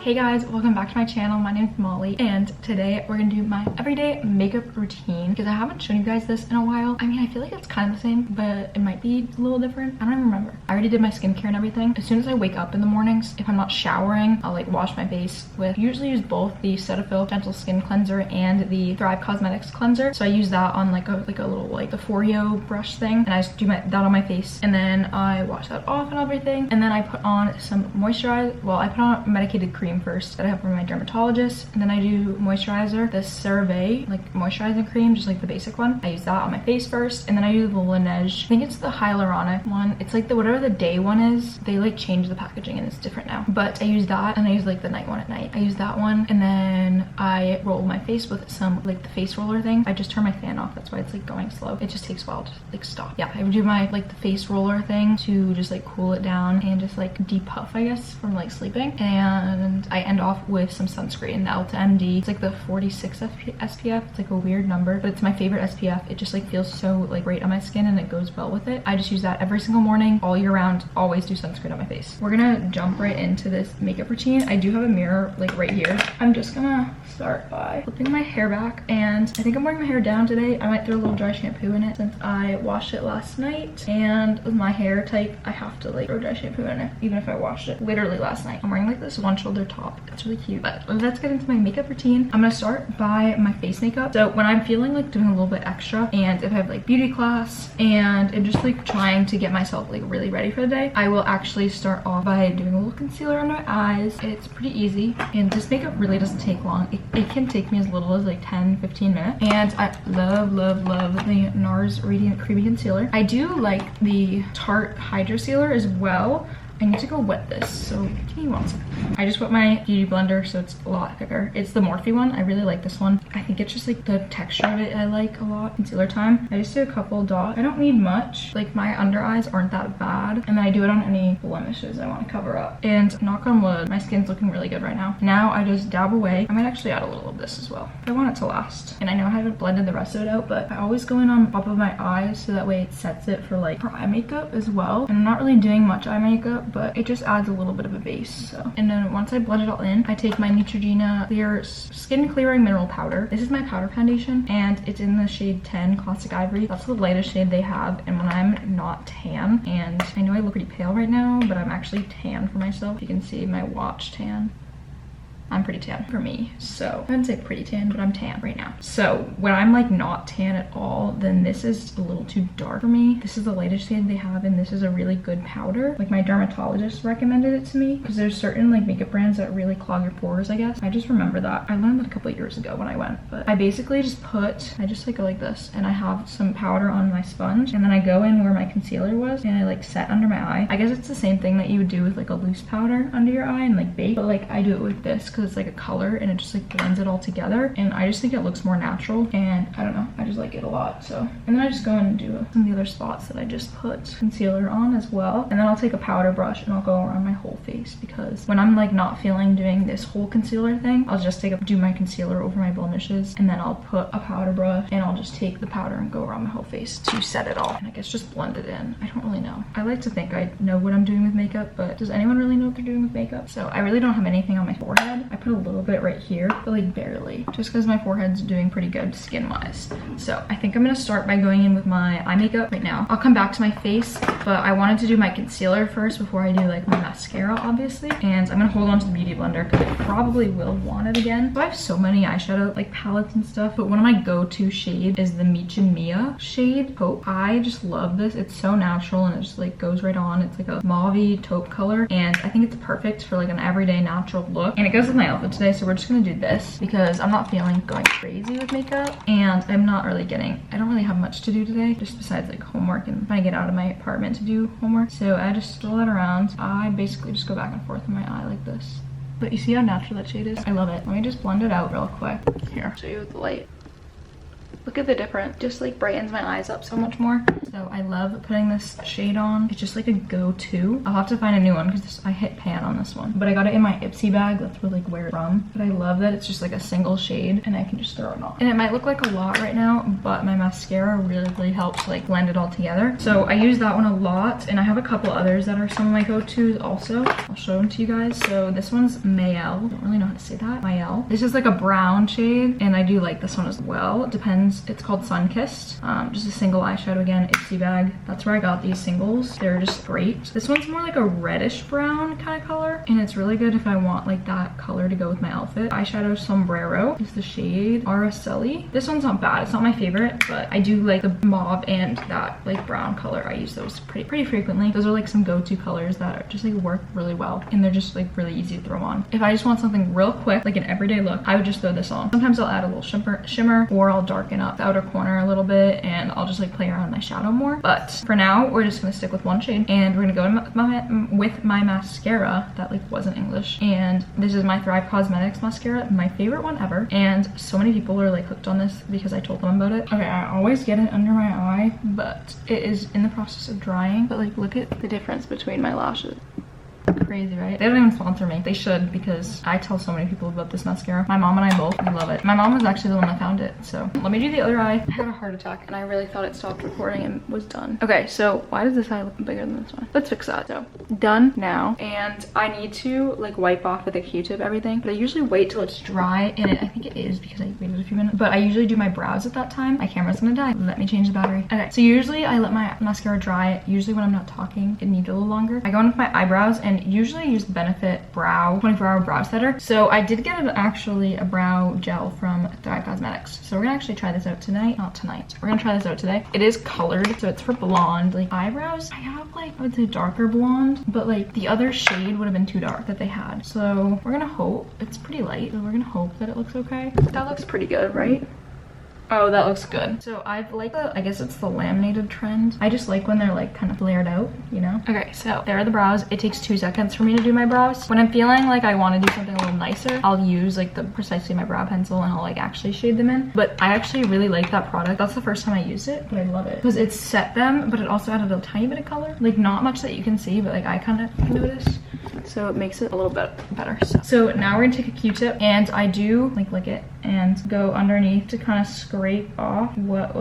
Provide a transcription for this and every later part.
Hey guys, welcome back to my channel. My name is Molly and today we're gonna do my everyday makeup routine because I haven't shown you guys this in a while. I mean, I feel like it's kind of the same, but it might be a little different. I don't even remember. I already did my skincare and everything. As soon as I wake up in the mornings, if I'm not showering, I'll like wash my face with, usually use both the Cetaphil Gentle Skin Cleanser and the Thrive Cosmetics Cleanser. So I use that on like a little like the Foreo brush thing, and I just do that on my face, and then I wash that off and everything, and then I put on some moisturizer. Well, I put on a medicated cream first that I have from my dermatologist, and then I do moisturizer, the CeraVe like moisturizing cream, just like the basic one. I use that on my face first, and then I do the Laneige, I think it's the hyaluronic one. It's like the whatever the day one is, they like change the packaging and it's different now, but I use that, and I use like the night one at night. I use that one, and then I roll my face with some like the face roller thing. I just turn my fan off, that's why it's like going slow. It just takes a while to like stop. Yeah, I do my like the face roller thing to just like cool it down and just like depuff, I guess, from like sleeping. And I end off with some sunscreen, the Ulta MD. It's like the 46 SPF. It's like a weird number, but it's my favorite SPF. It just like feels so like great on my skin and it goes well with it. I just use that every single morning, all year round. Always do sunscreen on my face. We're gonna jump right into this makeup routine. I do have a mirror like right here. I'm just gonna start by flipping my hair back, and I think I'm wearing my hair down today. I might throw a little dry shampoo in it since I washed it last night, and with my hair type I have to like throw dry shampoo in it even if I washed it literally last night. I'm wearing like this one shoulder top. It's really cute. But let's get into my makeup routine. I'm gonna start by my face makeup. So when I'm feeling like doing a little bit extra, and if I have like beauty class and I'm just like trying to get myself like really ready for the day, I will actually start off by doing a little concealer under my eyes. It's pretty easy, and this makeup really doesn't take long. It can take me as little as like 10-15 minutes, and I love the Nars Radiant Creamy Concealer. I do like the Tarte Hydro Sealer as well. I need to go wet this, so give me 1 second. I just wet my beauty blender, so it's a lot thicker. It's the Morphe one. I really like this one. I think it's just like the texture of it I like a lot. Concealer time. I just do a couple dots. I don't need much. Like my under eyes aren't that bad, and then I do it on any blemishes I want to cover up. And knock on wood, my skin's looking really good right now. Now I just dab away. I might actually add a little of this as well. I want it to last. And I know I haven't blended the rest of it out, but I always go in on top of my eyes so that way it sets it for like for eye makeup as well. And I'm not really doing much eye makeup, but it just adds a little bit of a base. So, and then once I blend it all in, I take my Neutrogena Clear Skin Clearing Mineral Powder. This is my powder foundation, and it's in the shade 10 Classic Ivory. That's the lightest shade they have. And when I'm not tan, and I know I look pretty pale right now, but I'm actually tan for myself. You can see my watch tan. I'm pretty tan for me, so I wouldn't say pretty tan, but I'm tan right now. So when I'm like not tan at all, then this is a little too dark for me. This is the lightest shade they have, and this is a really good powder. Like my dermatologist recommended it to me because there's certain like makeup brands that really clog your pores, I guess. I just remember that. I learned that a couple of years ago when I went, but I basically just I just like go like this, and I have some powder on my sponge, and then I go in where my concealer was, and I like set under my eye. I guess it's the same thing that you would do with like a loose powder under your eye and like bake, but like I do it with this because it's like a color and it just like blends it all together, and I just think it looks more natural, and I don't know, I just like it a lot. So, and then I just go in and do some of the other spots that I just put concealer on as well, and then I'll take a powder brush and I'll go around my whole face, because when I'm like not feeling doing this whole concealer thing, I'll just do my concealer over my blemishes, and then I'll put a powder brush and I'll just take the powder and go around my whole face to set it all, and I guess just blend it in. I don't really know. I like to think I know what I'm doing with makeup, but does anyone really know what they're doing with makeup? So I really don't have anything on my forehead. I put a little bit right here, but like barely, just because my forehead's doing pretty good skin wise. So I think I'm gonna start by going in with my eye makeup right now. I'll come back to my face, but I wanted to do my concealer first before I do like my mascara, obviously. And I'm gonna hold on to the beauty blender because I probably will want it again. So I have so many eyeshadow like palettes and stuff, but one of my go-to shades is the Micha Mia shade Taupe. I just love this. It's so natural and it just like goes right on. It's like a mauve taupe color, and I think it's perfect for like an everyday natural look, and it goes with my outfit today. So we're just gonna do this because I'm not feeling going crazy with makeup, and I'm not really I don't really have much to do today, just besides like homework and trying to get out of my apartment to do homework. So I just stroll that around. I basically just go back and forth in my eye like this. But you see how natural that shade is? I love it. Let me just blend it out real quick. Here, I'll show you with the light. Look at the difference. Just like brightens my eyes up so much more. So I love putting this shade on. It's just like a go-to. I'll have to find a new one because I hit pan on this one. But I got it in my Ipsy bag. That's where like where it's from. But I love that it's just like a single shade and I can just throw it on. And it might look like a lot right now, but my mascara really helps like blend it all together. So I use that one a lot, and I have a couple others that are some of my go-tos also. I'll show them to you guys. So this one's Mayel. I don't really know how to say that. Mayel. This is like a brown shade, and I do like this one as well. It depends. It's called Sunkissed. Just a single eyeshadow again, Ipsy bag. That's where I got these singles. They're just great. This one's more like a reddish brown kind of color, and it's really good if I want like that color to go with my outfit. Eyeshadow Sombrero is the shade Araceli. This one's not bad. It's not my favorite, but I do like the mauve and that like brown color. I use those pretty frequently. Those are like some go-to colors that are just like work really well, and they're just like really easy to throw on. If I just want something real quick, like an everyday look, I would just throw this on. Sometimes I'll add a little shimmer, or I'll darken up the outer corner a little bit, and I'll just like play around with my shadow more. But for now, we're just gonna stick with one shade, and we're gonna go in with my mascara that like wasn't English. And this is my Thrive Cosmetics mascara, my favorite one ever. And so many people are like hooked on this because I told them about it. Okay, I always get it under my eye, but it is in the process of drying. But like, look at the difference between my lashes. Crazy, right? They don't even sponsor me. They should, because I tell so many people about this mascara. My mom and I both love it. My mom was actually the one that found it. So let me do the other eye. I had a heart attack and I really thought it stopped recording and was done. Okay, so why does this eye look bigger than this one? Let's fix that. So done now, and I need to like wipe off with a Q-tip everything, but I usually wait till it's dry, and I think it is because I waited a few minutes, but I usually do my brows at that time. My camera's gonna die. Let me change the battery. Okay, so usually I let my mascara dry. Usually when I'm not talking, it needs a little longer. I go in with my eyebrows, and usually I use Benefit Brow 24-hour brow setter. So I did get actually a brow gel from Thrive Cosmetics. So we're gonna actually try this out tonight. Not tonight. We're gonna try this out today. It is colored, so it's for blonde. Like eyebrows, I have like, I would say darker blonde, but like the other shade would have been too dark that they had. So we're gonna hope, it's pretty light, so we're gonna hope that it looks okay. That looks pretty good, right? Oh, that looks good. So I've like I guess it's the laminated trend. I just like when they're like kind of layered out, you know? Okay, so there are the brows. It takes 2 seconds for me to do my brows. When I'm feeling like I want to do something a little nicer, I'll use like precisely my brow pencil, and I'll like actually shade them in. But I actually really like that product. That's the first time I used it, but I love it because it set them, but it also added a tiny bit of color. Like not much that you can see, but like I kind of noticed. So it makes it a little bit better. So now we're gonna take a Q-tip, and I do like lick it and go underneath to kind of scrape off what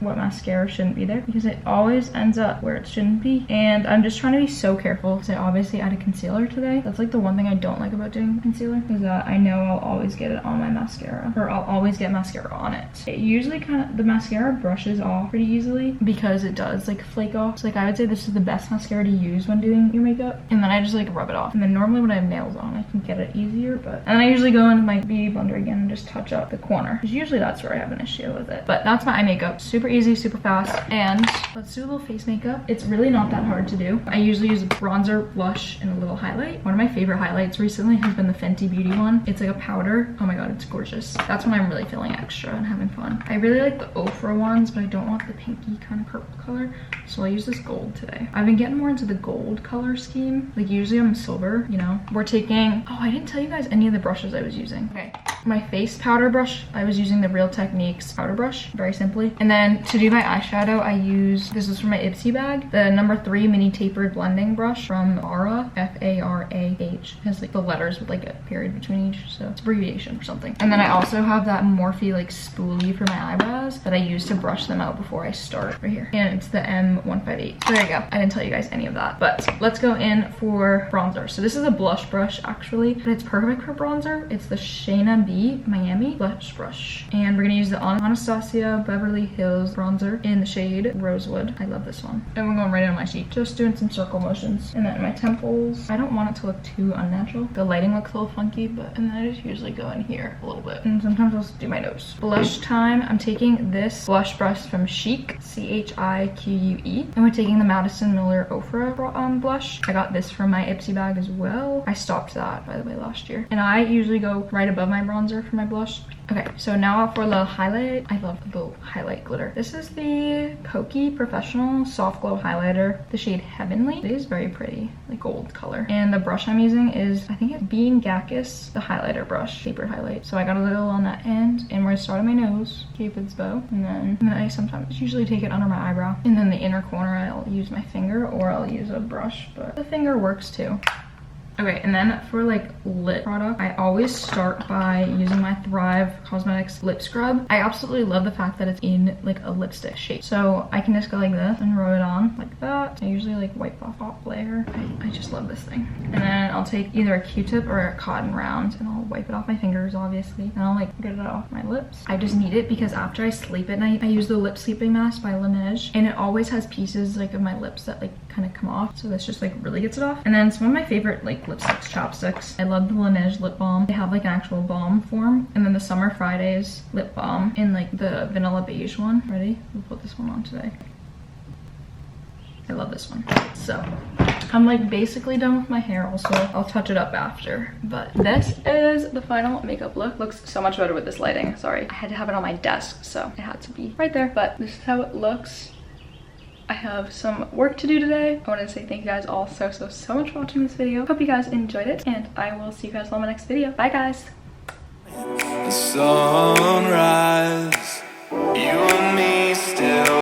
mascara shouldn't be there, because it always ends up where it shouldn't be. And I'm just trying to be so careful because I obviously added concealer today. That's like the one thing I don't like about doing concealer, is that I know I'll always get it on my mascara, or I'll always get mascara on it. It usually the mascara brushes off pretty easily because it does like flake off. So like I would say this is the best mascara to use when doing your makeup, and then I just like rub it off. And then normally when I have nails on, I can get it easier, but and then I usually go into my beauty blender again and just touch up the corner, because usually that's where I have an issue with it. But that's my eye makeup. Super easy, super fast. And let's do a little face makeup. It's really not that hard to do. I usually use a bronzer, blush, and a little highlight. One of my favorite highlights recently has been the Fenty Beauty one. It's like a powder. Oh my god, it's gorgeous. That's when I'm really feeling extra and having fun. I really like the Ofra ones, but I don't want the pinky kind of purple color, so I'll use this gold today. I've been getting more into the gold color scheme. Like usually I'm silver, you know. We're taking, oh, I didn't tell you guys any of the brushes I was using. Okay, my face powder brush, I was using the Real Techniques powder brush, very simply. And then to do my eyeshadow, I use, this is from my Ipsy bag, the number 3 mini tapered blending brush from Farah, F-A-R-A-H. It has like the letters with like a period between each, so it's abbreviation for something. And then I also have that Morphe like spoolie for my eyebrows that I use to brush them out before I start right here. And it's the M158. So there you go. I didn't tell you guys any of that, but let's go in for bronzer. So this is a blush brush actually, but it's perfect for bronzer. It's the Shayna B Miami blush brush. And we're gonna use the Anastasia Beverly Hills bronzer in the shade Rosewood. I love this one. And we're going right on my cheek. Just doing some circle motions. And then my temples. I don't want it to look too unnatural. The lighting looks a little funky, but and then I just usually go in here a little bit. And sometimes I'll do my nose. Blush time. I'm taking this blush brush from Chic, C-H-I-Q-U-E. And we're taking the Madison Miller Ofra blush. I got this from my Ipsy bag as well. I stopped that, by the way, last year. And I usually go right above my bronzer for my blush. Okay, so now for the highlight. I love the highlight glitter. This is the Pokey Professional Soft Glow Highlighter, the shade Heavenly. It is very pretty, like gold color. And the brush I'm using is, I think it's Bean Gakis, the highlighter brush, tapered highlight. So I got a little on that end, and we're gonna start on my nose, Cupid's bow, and then I sometimes usually take it under my eyebrow. And then the inner corner, I'll use my finger or I'll use a brush, but the finger works too. Okay, and then for like lip product, I always start by using my Thrive Cosmetics lip scrub. I absolutely love the fact that it's in like a lipstick shape. So I can just go like this and rub it on like that. I usually like wipe off top layer. I just love this thing. And then I'll take either a Q-tip or a cotton round and I'll wipe it off my fingers, obviously. And I'll like get it off my lips. I just need it because after I sleep at night, I use the lip sleeping mask by Laneige, and it always has pieces like of my lips that like kind of come off. So this just like really gets it off. And then some of my favorite like lipsticks, chopsticks. I love the Laneige lip balm. They have like an actual balm form. And then the Summer Fridays lip balm in like the vanilla beige one. Ready? We'll put this one on today. I love this one. So I'm like basically done with my hair also. I'll touch it up after. But this is the final makeup look. Looks so much better with this lighting. Sorry. I had to have it on my desk, so it had to be right there. But this is how it looks. I have some work to do today. I wanted to say thank you guys all so much for watching this video. Hope you guys enjoyed it, and I will see you guys on my next video. Bye guys. The sunrise, you